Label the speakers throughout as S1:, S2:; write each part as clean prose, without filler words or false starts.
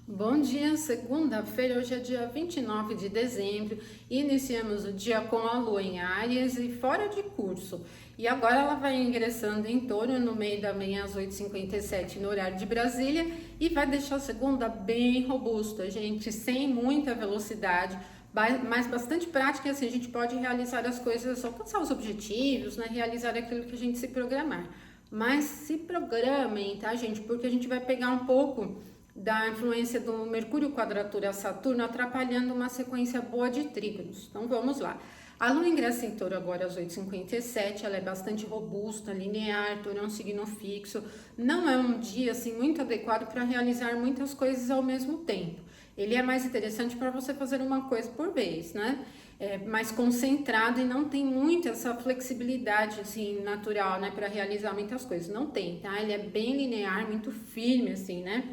S1: Bom dia, segunda-feira, hoje é dia 29 de dezembro, e iniciamos o dia com a Lua em Áries e fora de curso. E agora ela vai ingressando em Touro no meio da manhã às 8h57 no horário de Brasília e vai deixar a segunda bem robusta, gente, sem muita velocidade, mas bastante prática, assim a gente pode realizar as coisas, alcançar os objetivos, né, realizar aquilo que a gente se programar. Mas se programem, tá, gente? Porque a gente vai pegar um pouco da influência do Mercúrio quadratura Saturno, atrapalhando uma sequência boa de trígonos. Então vamos lá. A Lua ingressa em Touro agora às 8h57, ela é bastante robusta, linear, Touro é um signo fixo, não é um dia assim muito adequado para realizar muitas coisas ao mesmo tempo. Ele é mais interessante para você fazer uma coisa por vez, né? É mais concentrado e não tem muito essa flexibilidade assim natural, né, para realizar muitas coisas. Não tem, tá? Ele é bem linear, muito firme assim, né?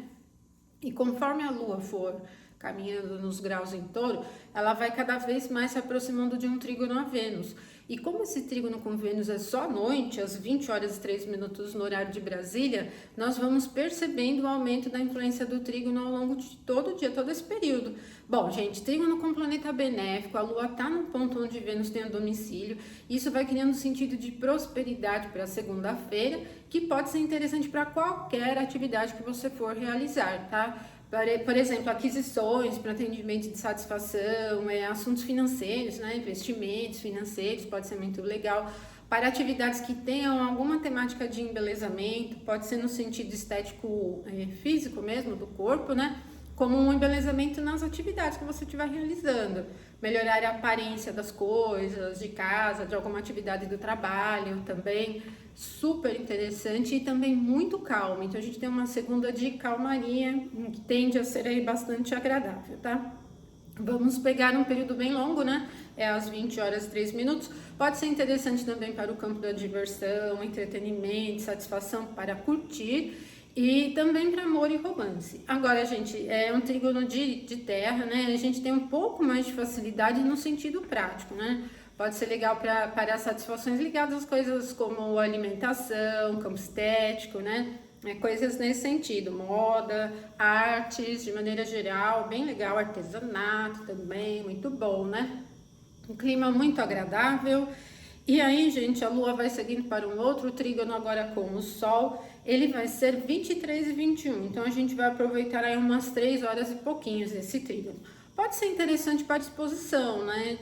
S1: E conforme a Lua for caminhando nos graus em Touro, ela vai cada vez mais se aproximando de um trígono a Vênus. E como esse trígono com Vênus é só à noite, às 20h03 no horário de Brasília, nós vamos percebendo o aumento da influência do trígono ao longo de todo o dia, todo esse período. Bom, gente, trígono com planeta benéfico, a Lua está no ponto onde Vênus tem o domicílio, isso vai criando um sentido de prosperidade para segunda-feira, que pode ser interessante para qualquer atividade que você for realizar, tá? Por exemplo, aquisições para atendimento de satisfação, assuntos financeiros, né? Investimentos financeiros, pode ser muito legal. Para atividades que tenham alguma temática de embelezamento, pode ser no sentido estético, físico mesmo, do corpo, né? Como um embelezamento nas atividades que você estiver realizando. Melhorar a aparência das coisas, de casa, de alguma atividade do trabalho também. Super interessante e também muito calmo. Então a gente tem uma segunda de calmaria que tende a ser aí bastante agradável, tá? Vamos pegar um período bem longo, né? É às 20h03. Pode ser interessante também para o campo da diversão, entretenimento, satisfação para curtir e também para amor e romance. Agora, gente, é um trígono de terra, né? A gente tem um pouco mais de facilidade no sentido prático, né? Pode ser legal para satisfações ligadas às coisas como alimentação, campo estético, né? Coisas nesse sentido, moda, artes, de maneira geral, bem legal, artesanato também, muito bom, né? Um clima muito agradável. E aí, gente, a Lua vai seguindo para um outro trígono agora com o Sol, ele vai ser 23 e 21, então a gente vai aproveitar aí umas 3 horas e pouquinhos esse trígono. Pode ser interessante para disposição, né,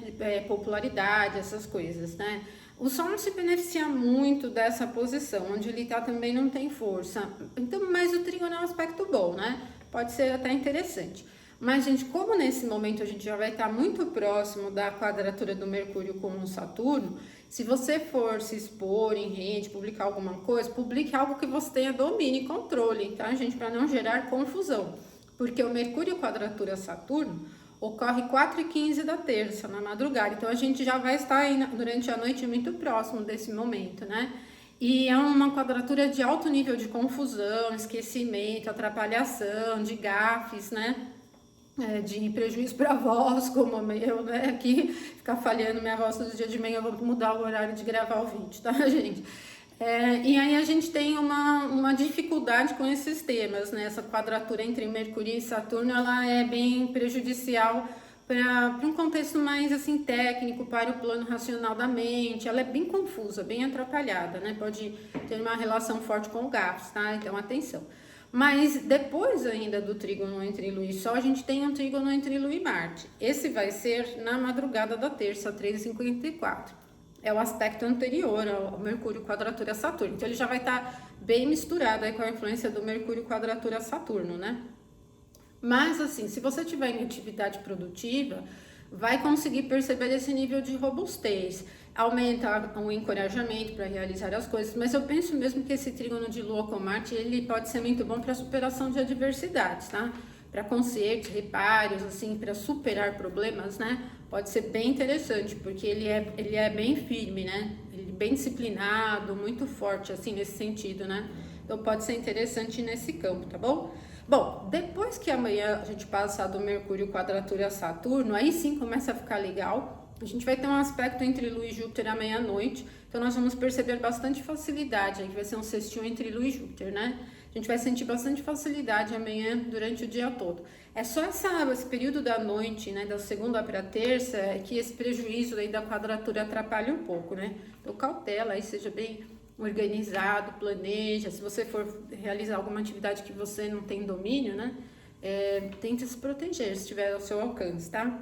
S1: popularidade, essas coisas, né. O Sol não se beneficia muito dessa posição, onde ele está também não tem força, então, mas o trígono é um aspecto bom, né, pode ser até interessante. Mas, gente, como nesse momento a gente já vai estar muito próximo da quadratura do Mercúrio com o Saturno, se você for se expor em rede, publicar alguma coisa, publique algo que você tenha domínio e controle, tá, gente? Para não gerar confusão. Porque o Mercúrio quadratura Saturno ocorre 4h15 da terça, na madrugada. Então, a gente já vai estar aí durante a noite muito próximo desse momento, né? E é uma quadratura de alto nível de confusão, esquecimento, atrapalhação, de gafes, né? De prejuízo para a voz, como o meu, né? Aqui ficar falhando minha voz todo dia de manhã, eu vou mudar o horário de gravar o vídeo, tá, gente? E aí a gente tem uma dificuldade com esses temas, né? Essa quadratura entre Mercúrio e Saturno, ela é bem prejudicial para um contexto mais assim técnico, para o plano racional da mente. Ela é bem confusa, bem atrapalhada, né? Pode ter uma relação forte com o GAFS, tá? Então atenção. Mas depois ainda do trígono entre Lua e Sol, a gente tem um trígono entre Lua e Marte. Esse vai ser na madrugada da terça, 3h54. É o aspecto anterior ao Mercúrio quadratura Saturno. Então ele já vai estar bem misturado aí com a influência do Mercúrio quadratura Saturno, né? Mas assim, se você tiver em atividade produtiva, vai conseguir perceber esse nível de robustez, aumenta o encorajamento para realizar as coisas, mas eu penso mesmo que esse trígono de Lua com Marte, ele pode ser muito bom para superação de adversidades, tá? Para consertos, reparos, assim, para superar problemas, né? Pode ser bem interessante, porque ele é bem firme, né? Ele é bem disciplinado, muito forte, assim, nesse sentido, né? Então pode ser interessante nesse campo, tá bom? Bom, depois que amanhã a gente passar do Mercúrio quadratura Saturno, aí sim começa a ficar legal. A gente vai ter um aspecto entre Lua e Júpiter à meia-noite, então nós vamos perceber bastante facilidade, aí vai ser um sextil entre Lua e Júpiter, né? a gente vai sentir bastante facilidade amanhã durante o dia todo. É só esse período da noite, né, da segunda para terça, que esse prejuízo aí da quadratura atrapalha um pouco, né? Então cautela aí, seja bem organizado, planeja. Se você for realizar alguma atividade que você não tem domínio, né, tente se proteger se estiver ao seu alcance, tá?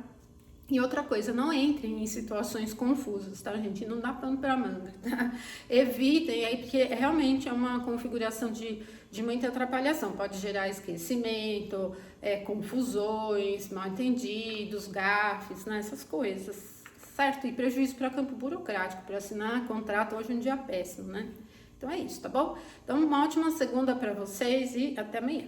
S1: E outra coisa, não entrem em situações confusas, tá, gente? Não dá pano para manga, tá? Evitem aí, porque realmente é uma configuração de muita atrapalhação. Pode gerar esquecimento, confusões, mal entendidos, gafes, né? Essas coisas, certo? E prejuízo para campo burocrático, para assinar contrato hoje é um dia péssimo, né? Então é isso, tá bom? Então, uma ótima segunda para vocês e até amanhã.